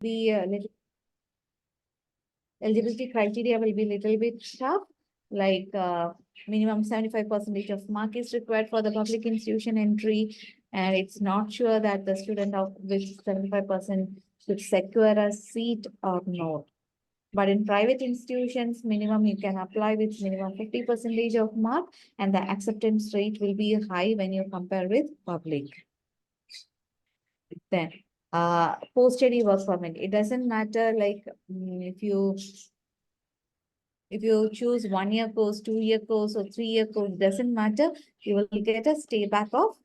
The eligibility criteria will be a little bit tough, like minimum 75% of mark is required for the public institution entry, and it's not sure that the student of which 75% should secure a seat or not. But in private institutions, minimum you can apply with minimum 50% of mark, and the acceptance rate will be high when you compare with public. Then, post-study work permit. It doesn't matter like if you choose 1 year course, 2 year course, or 3 year course, doesn't matter. You will get a stay back of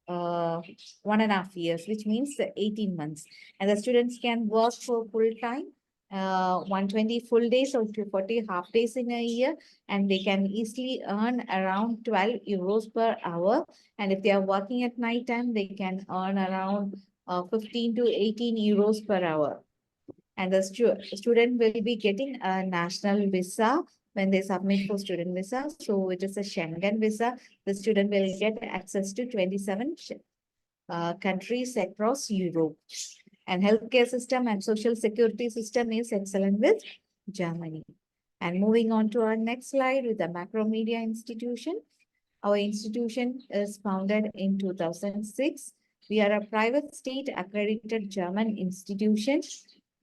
1.5 years, which means 18 months. And the students can work for full time, 120 full days or 240 half days in a year, and they can easily earn around 12 euros per hour. And if they are working at night time, they can earn around 15 to 18 euros per hour. And the student will be getting a national visa when they submit for student visa. So it is a Schengen visa. The student will get access to 27 countries across Europe. And healthcare system and social security system is excellent with Germany. And moving on to our next slide with the Macromedia Institution. Our institution is founded in 2006. We are a private state accredited German institution,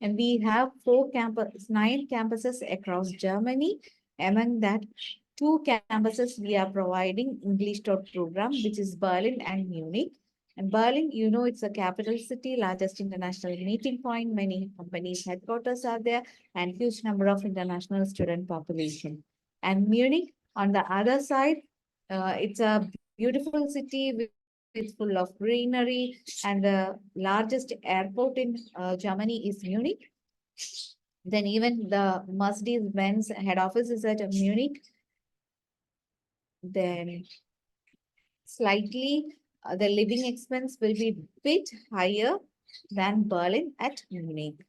and we have 9 campuses across Germany. Among that, 2 campuses we are providing English program, which is Berlin and Munich. And Berlin, you know, it's a capital city, largest international meeting point. Many companies' headquarters are there, and huge number of international student population. And Munich, on the other side, it's a beautiful city with it's full of greenery, and the largest airport in Germany is Munich. Then even the Mercedes-Benz head office is at Munich. Then slightly the living expense will be bit higher than Berlin at Munich.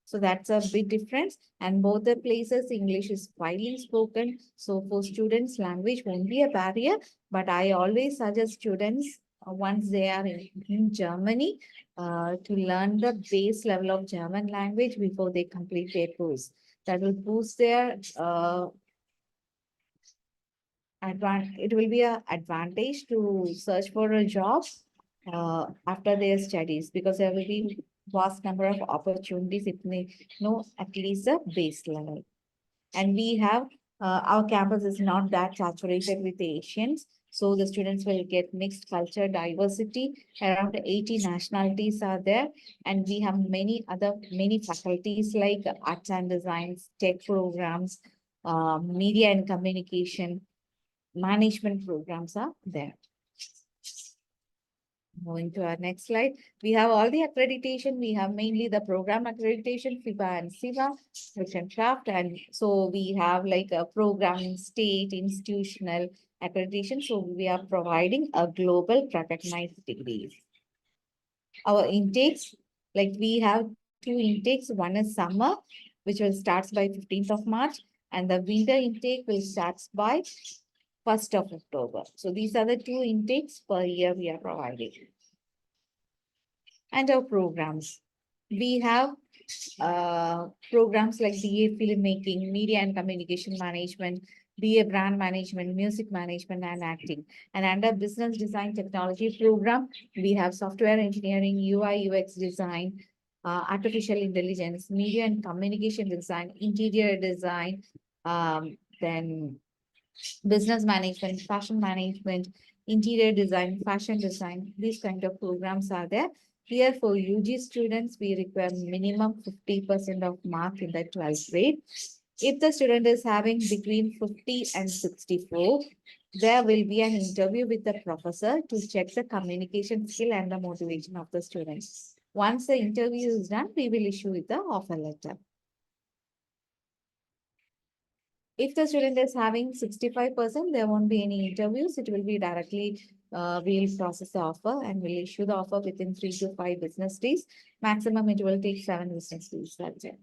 So that's a big difference. And both the places, English is widely spoken. So for students, language won't be a barrier. But I always suggest students, once they are in Germany, to learn the base level of German language before they complete their course. That will boost their it will be an advantage to search for a job after their studies, because there will be vast number of opportunities if they know at least the base level. And we have our campus is not that saturated with Asians, so the students will get mixed culture diversity. Around 80 nationalities are there, and we have many faculties like arts and designs, tech programs, media and communication, management programs are there. Moving to our next slide, we have all the accreditation. We have mainly the program accreditation, FIBA and SIVA, Craft, and so we have like a program, state, institutional accreditation. So we are providing a global recognized degrees. Our intakes, like we have 2 intakes. One is summer, which will starts by 15th of March, and the winter intake will starts by 1st of October. So these are the 2 intakes per year we are providing. And our programs. We have programs like BA Filmmaking, Media and Communication Management, BA Brand Management, Music Management, and Acting. And under Business Design Technology program, we have Software Engineering, UI, UX Design, Artificial Intelligence, Media and Communication Design, Interior Design, then Business Management, Fashion Management, Interior Design, Fashion Design. These kind of programs are there. Here for UG students, we require minimum 50% of mark in the 12th grade. If the student is having between 50 and 64, there will be an interview with the professor to check the communication skill and the motivation of the students. Once the interview is done, we will issue with the offer letter. If the student is having 65%, there won't be any interviews. It will be directly, we'll process the offer and we'll issue the offer within 3 to 5 business days. Maximum, it will take 7 business days. That's it.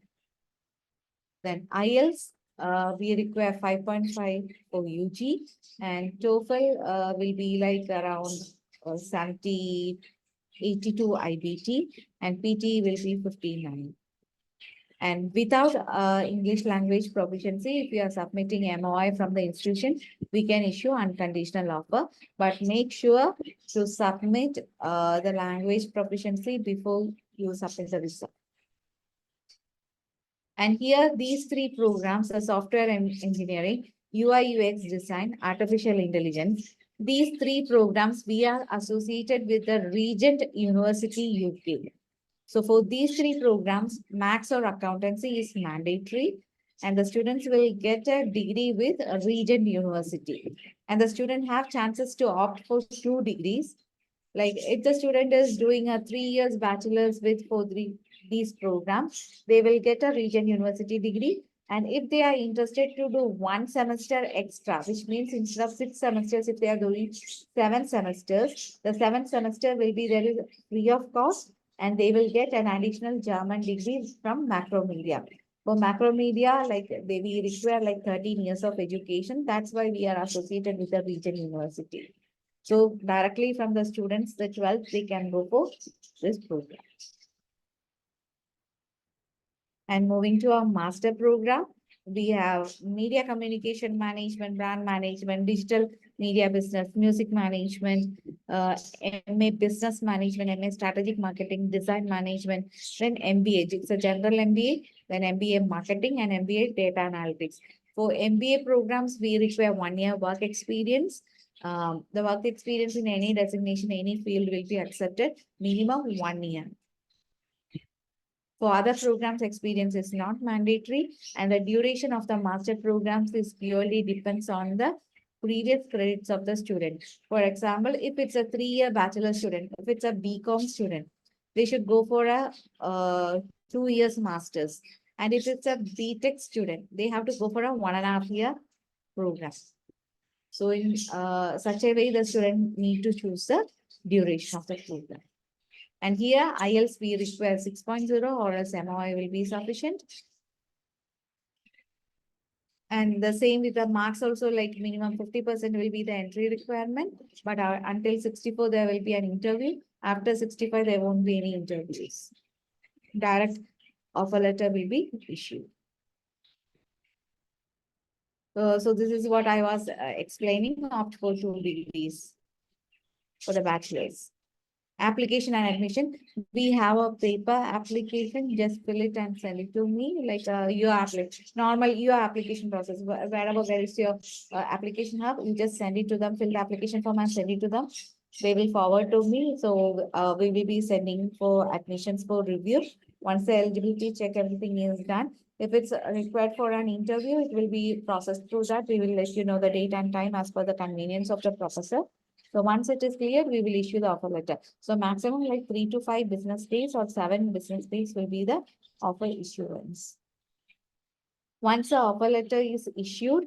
Then IELTS, we require 5.5 for UG, and TOEFL will be like around 70 82 IBT, and PT will be 59. And without English language proficiency, if you are submitting MOI from the institution, we can issue unconditional offer. But make sure to submit the language proficiency before you submit the result. And here, these three programs are software engineering, UI UX design, artificial intelligence. These three programs, we are associated with the Regent University, UK. So for these three programs, maths or accountancy is mandatory, and the students will get a degree with a Regent University. And the student have chances to opt for 2 degrees. Like if the student is doing a 3 years bachelor's with these programs, they will get a Regent University degree. And if they are interested to do 1 semester extra, which means instead of 6 semesters, if they are doing 7 semesters, the 7th semester will be there is free of cost, and they will get an additional German degree from Macromedia. For Macromedia, like we require like 13 years of education. That's why we are associated with the Regent University. So directly from the students, the 12th, they can go for this program. And moving to our master program, we have media communication management, brand management, digital media business, music management, MA business management, MA strategic marketing, design management, then MBA. It's a general MBA, then MBA marketing and MBA data analytics. For MBA programs, we require 1 year work experience. The work experience in any designation, any field will be accepted, minimum 1 year. For other programs, experience is not mandatory, and the duration of the master programs is purely depends on the previous credits of the student. For example, if it's a 3 year bachelor student, if it's a BCom student, they should go for a 2 years masters. And if it's a BTech student, they have to go for a 1.5 year program. So in such a way, the student need to choose the duration of the program. And here IELTS we require 6.0 or else MOI will be sufficient. And the same with the marks also, like minimum 50% will be the entry requirement, but until 64 there will be an interview. After 65 there won't be any interviews. Direct offer letter will be issued. So this is what I was explaining, opt for 2 degrees for the bachelor's. Application and admission, we have a paper application, just fill it and send it to me, like your application, normal your application process. Wherever there is your application hub, you just send it to them, fill the application form and send it to them. They will forward to me. So we will be sending for admissions for review. Once the eligibility check, everything is done. If it's required for an interview, it will be processed through that. We will let you know the date and time as per the convenience of the professor. So once it is cleared, we will issue the offer letter. So maximum like 3 to 5 business days or 7 business days will be the offer issuance. Once the offer letter is issued,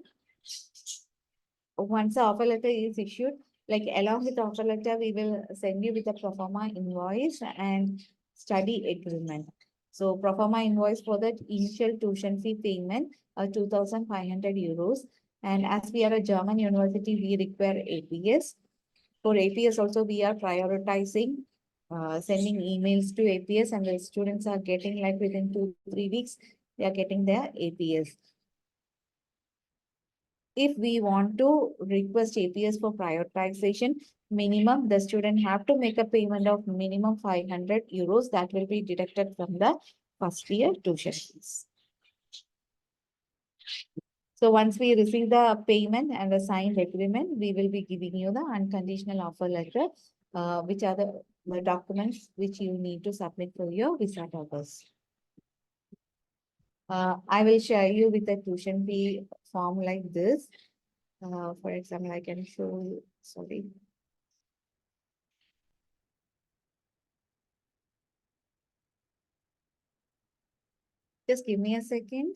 like along with the offer letter, we will send you with a pro forma invoice and study agreement. So pro forma invoice for that initial tuition fee payment, 2,500 euros. And as we are a German university, we require APS. For APS also, we are prioritizing sending emails to APS, and the students are getting like within 2-3 weeks, they are getting their APS. If we want to request APS for prioritization, minimum the student have to make a payment of minimum 500 euros that will be deducted from the first year tuition fees. So once we receive the payment and the signed agreement, we will be giving you the unconditional offer letter, which are the documents which you need to submit for your visa purpose. I will share you with the tuition fee form like this. For example, I can show you, sorry. Just give me a second.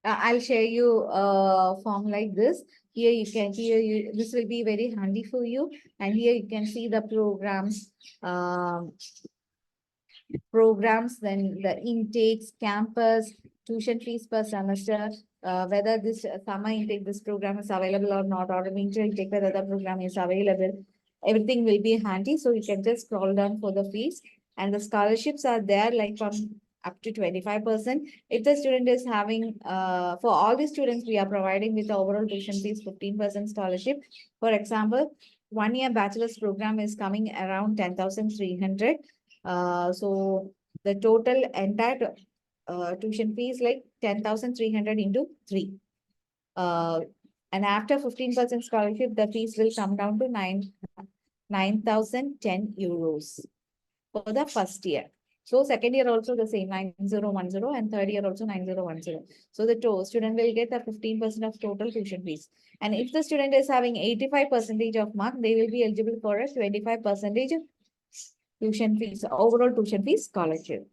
I'll share you a form like this. Here you can, this will be very handy for you. And here you can see the programs, programs, then the intakes, campus, tuition fees per semester, whether this summer intake, this program is available or not, or winter intake, whether the program is available. Everything will be handy. So you can just scroll down for the fees. And the scholarships are there like from up to 25%. If the student is having, for all the students, we are providing with the overall tuition fees 15% scholarship. For example, 1 year bachelor's program is coming around 10,300. So the total entire tuition fee is like 10,300 into 3. And after 15% scholarship, the fees will come down to 9,010 euros for the first year. So second year also the same 9,010, and third year also 9,010. So the student will get the 15% of total tuition fees. And if the student is having 85% of mark, they will be eligible for a 25% tuition fees, overall tuition fees scholarship.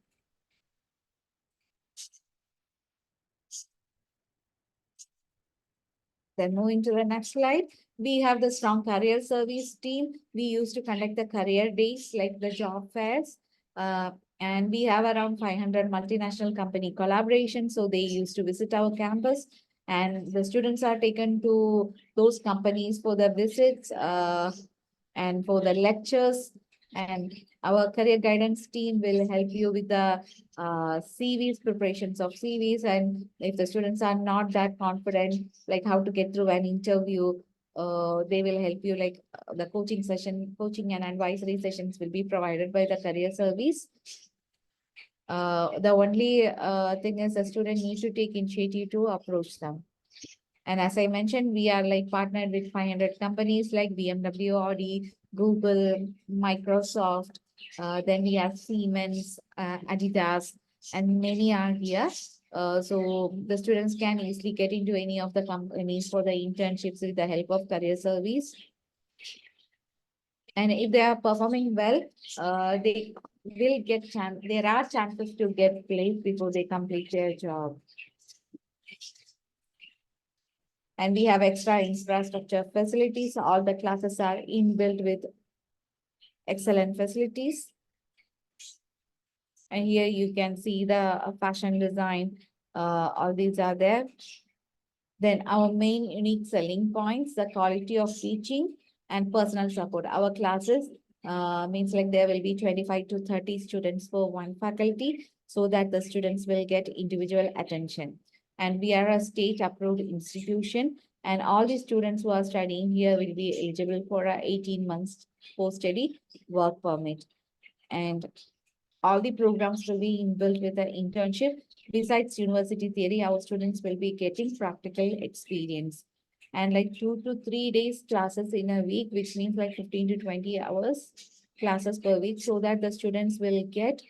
Then moving to the next slide, we have the strong career service team. We used to conduct the career days like the job fairs. And we have around 500 multinational company collaborations. So they used to visit our campus, and the students are taken to those companies for the visits and for the lectures. And our career guidance team will help you with the CVs, preparations of CVs. And if the students are not that confident, like how to get through an interview, they will help you, like the coaching and advisory sessions will be provided by the career service. The only thing is the student needs to take initiative to approach them. And as I mentioned, we are like partnered with 500 companies like BMW, Audi, Google, Microsoft. Then we have Siemens, Adidas, and many are here. So the students can easily get into any of the companies for the internships with the help of career service. And if they are performing well, they will get there are chances to get placed before they complete their job. And we have extra infrastructure facilities. All the classes are inbuilt with excellent facilities. And here you can see the fashion design. All these are there. Then our main unique selling points, the quality of teaching and personal support. Our classes means like there will be 25 to 30 students for one faculty, so that the students will get individual attention. And we are a state approved institution, and all the students who are studying here will be eligible for a 18 months post-study work permit. And all the programs will be inbuilt with an internship. Besides university theory, our students will be getting practical experience. And like 2 to 3 days classes in a week, which means like 15 to 20 hours classes per week, so that the students will get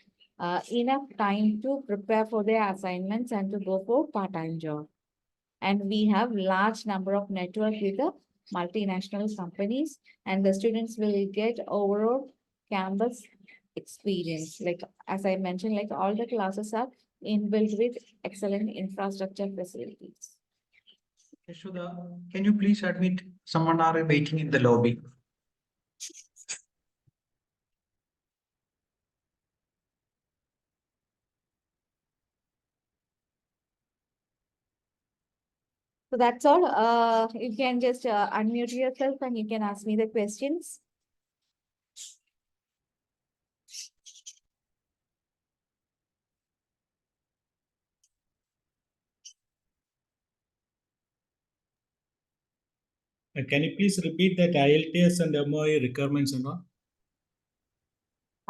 enough time to prepare for their assignments and to go for part-time job. And we have large number of network with the multinational companies, and the students will get overall campus experience. Like, as I mentioned, like all the classes are inbuilt with excellent infrastructure facilities. Yashoda, can you please admit someone are waiting in the lobby? So that's all. You can just unmute yourself and you can ask me the questions. Can you please repeat that IELTS and MOE requirements and all?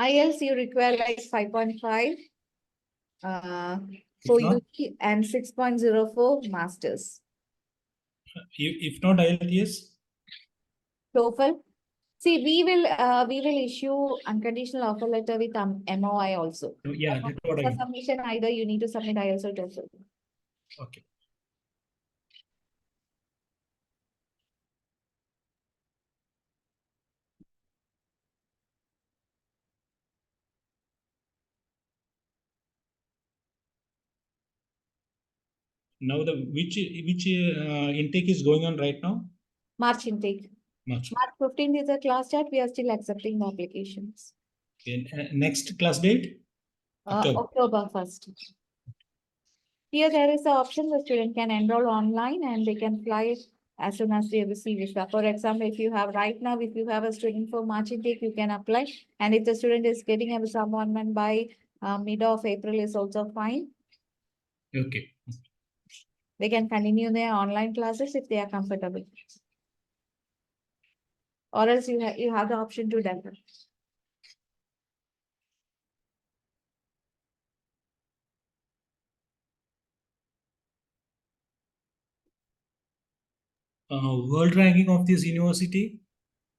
IELTS you require like 5.5 for UG and 6.0 for masters. If not IELTS? TOEFL. See, we will issue unconditional offer letter with MOI also. Yeah, that's what for submission, either you need to submit IELTS or TOEFL. Okay. Now which intake is going on right now? March intake. March 15th is the class start. We are still accepting the applications. Okay. Next class date? October 1st. Here there is an option the student can enroll online and they can fly as soon as they receive visa. For example, if you have right now, if you have a student for March intake, you can apply. And if the student is getting a visa appointment by mid of April is also fine. Okay. They can continue their online classes if they are comfortable. Or else you have the option to defer. World ranking of this university?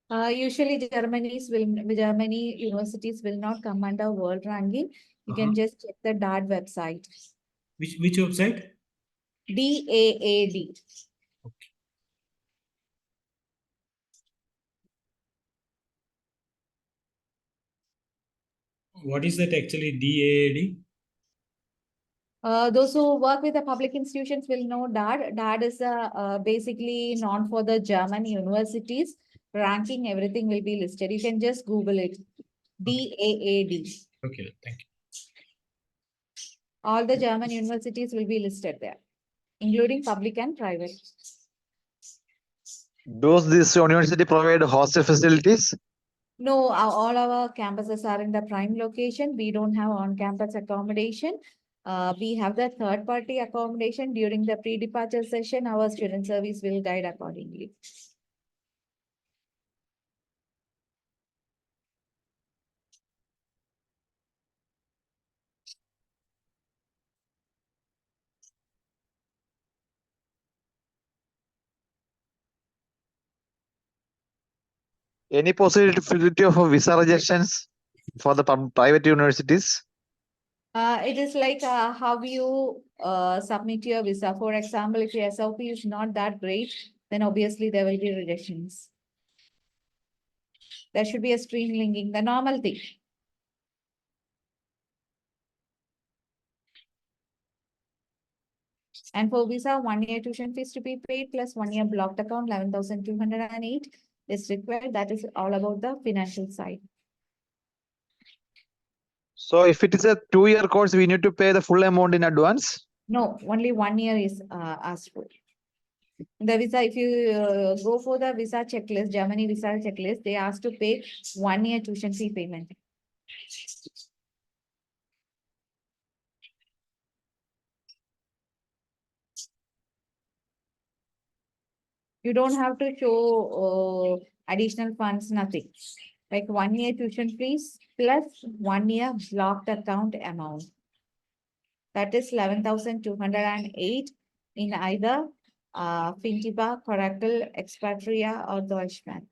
Usually Germany universities will not come under world ranking. You can just check the DAAD website. Which website? DAAD. Okay. What is that actually, DAAD? Those who work with the public institutions will know DAAD. DAAD is basically known for the German universities. Ranking, everything will be listed. You can just Google it. DAAD. Okay, thank you. All the German universities will be listed there, including public and private. Does this university provide hostel facilities? No, all our campuses are in the prime location. We don't have on-campus accommodation. We have the third-party accommodation. During the pre-departure session, our student service will guide accordingly. Any possibility of visa rejections for the private universities? It is like how you submit your visa. For example, if your SOP is not that great, then obviously there will be rejections. There should be a stream linking, the normal thing. And for visa, 1 year tuition fees to be paid plus 1 year blocked account, 11,208 is required. That is all about the financial side. So if it is a 2-year course, we need to pay the full amount in advance? No, only 1 year is asked for. The visa, if you go for the visa checklist, Germany visa checklist, they ask to pay 1 year tuition fee payment. You don't have to show additional funds, nothing. Like 1 year tuition fees plus 1 year blocked account amount. That is 11,208 in either Fintiba, Coracle, Expatria, or Deutschbank.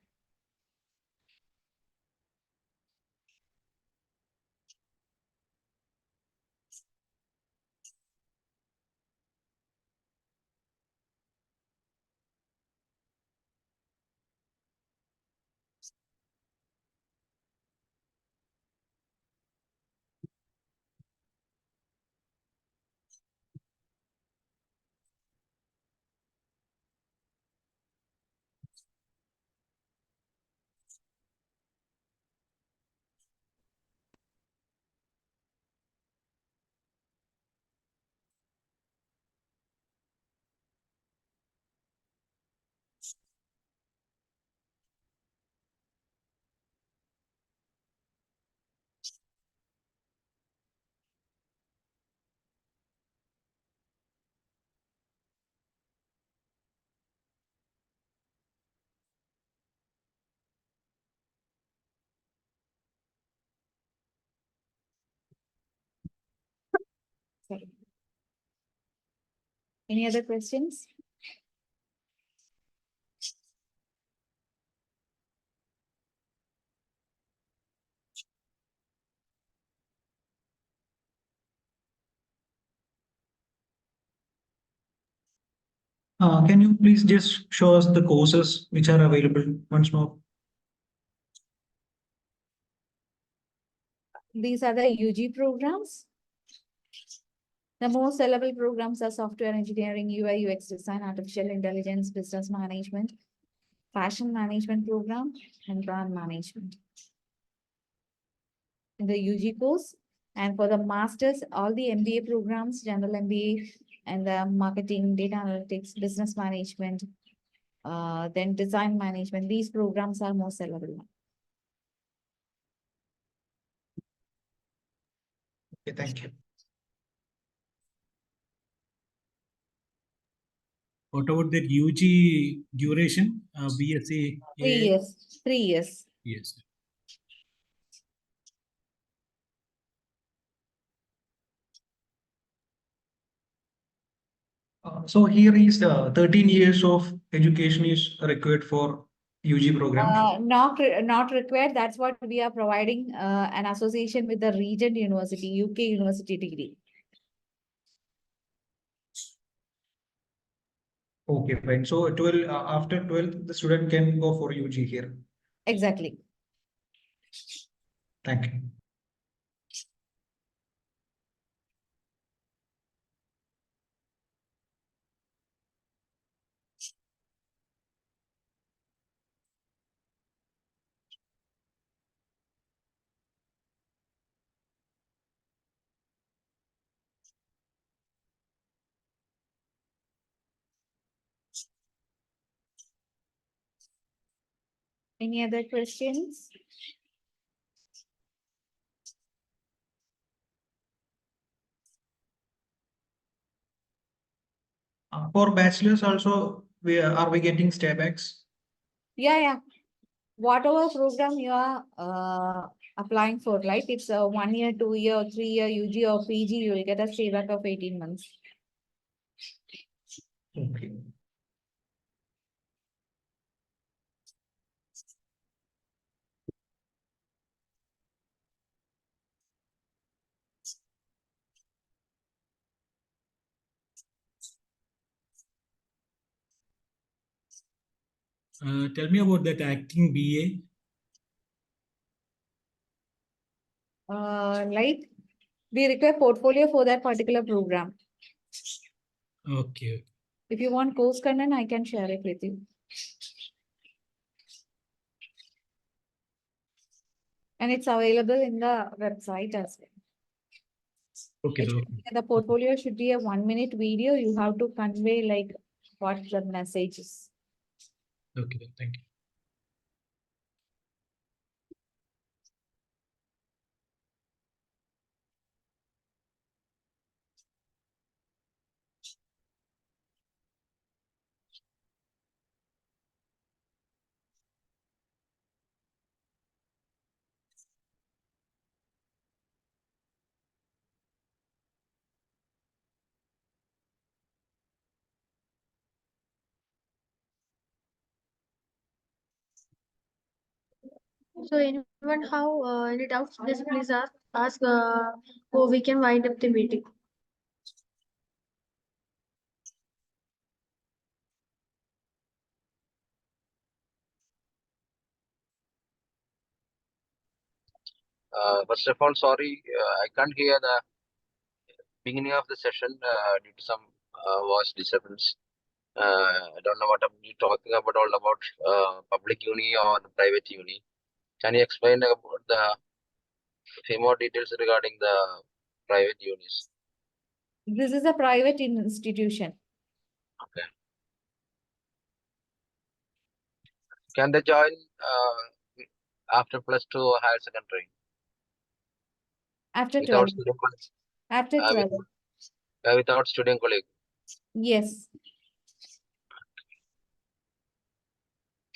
Sorry. Any other questions? Can you please just show us the courses which are available once more? These are the UG programs. The most sellable programs are software engineering, UI, UX design, artificial intelligence, business management, fashion management program, and brand management. In the UG course, And for the masters, all the MBA programs, general MBA and the marketing, data analytics, business management, then design management, these programs are more sellable. Okay, thank you. What about the UG duration? BSc? 3 years, 3 years. Yes. So here is 13 years of education is required for UG program. Not required. That's what we are providing, an association with the Regent University, UK University degree. Okay, fine. So 12, after 12th, the student can go for UG here. Exactly. Thank you. Any other questions? For bachelors also, are we getting staybacks? Yeah. Whatever program you are applying for, like it's a 1 year, 2 year, or 3 year UG or PG, you will get a stayback of 18 months. Okay. Tell me about that acting BA. Like we require portfolio for that particular program. Okay. If you want course content, I can share it with you. And it's available in the website as well. Okay. Okay. The portfolio should be a 1-minute video. You have to convey like what the message is. Okay. Thank you. So anyone have any doubts, just please ask so we can wind up the meeting. First of all, sorry, I can't hear the beginning of the session due to some voice disturbance. I don't know what you talking about, all about public uni or the private uni. Can you explain about the few more details regarding the private unis? This is a private institution. Okay. Can they join after +2 or higher secondary? After Without 12. student colleague? After 12. Without student colleague? Yes.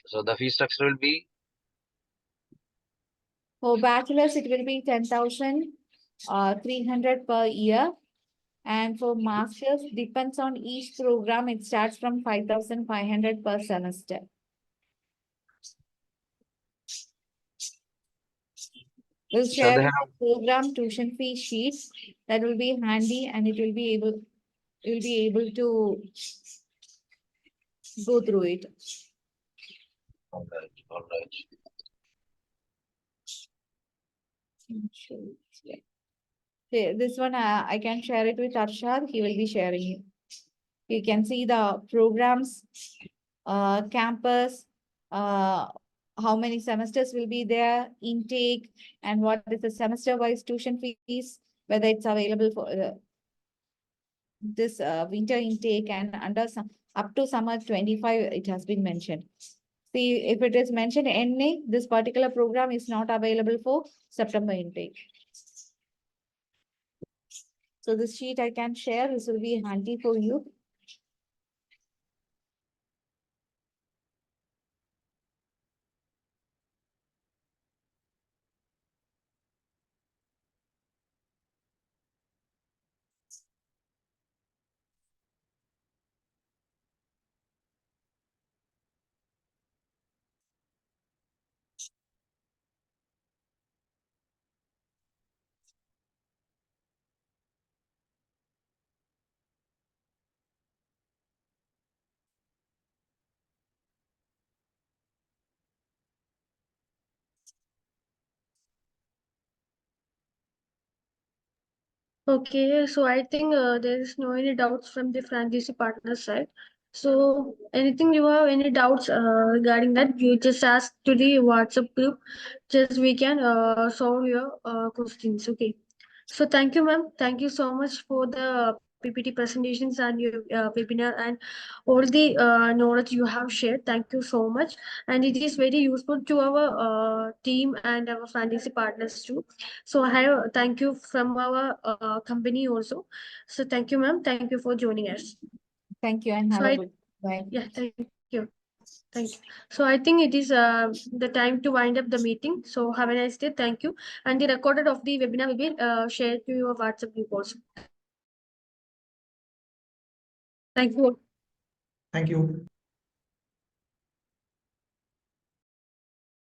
So the fee structure will be? For bachelor's, it will be 10,300 per year. And for master's, depends on each program. It starts from 5,500 per semester. We'll So share they the have, program tuition fee sheets that will be handy, and it will be able, you'll be able to go through it. all right, all right. Okay, this one I can share it with Arshad. He will be sharing it. You can see the programs, campus, how many semesters will be there, intake, and what is the semester-wise tuition fees, whether it's available for this winter intake and under some up to summer 25, it has been mentioned. See, if it is mentioned NA, this particular program is not available for September intake. So this sheet I can share, this will be handy for you. Okay, so I think there is no any doubts from the franchisee partner side. So anything you have any doubts regarding that, you just ask to the WhatsApp group. Just we can solve your questions. Okay. So thank you, ma'am. Thank you so much for the PPT presentations and your webinar and all the knowledge you have shared. Thank you so much. And it is very useful to our team and our franchisee partners too. So I have thank you from our company also. So thank you, ma'am. Thank you for joining us. Thank you and So have a I good bye. yeah, thank you. Thank you. So I think it is the time to wind up the meeting. So have a nice day. Thank you. And the recorded of the webinar will be shared to your WhatsApp group also. Thank you. Thank you.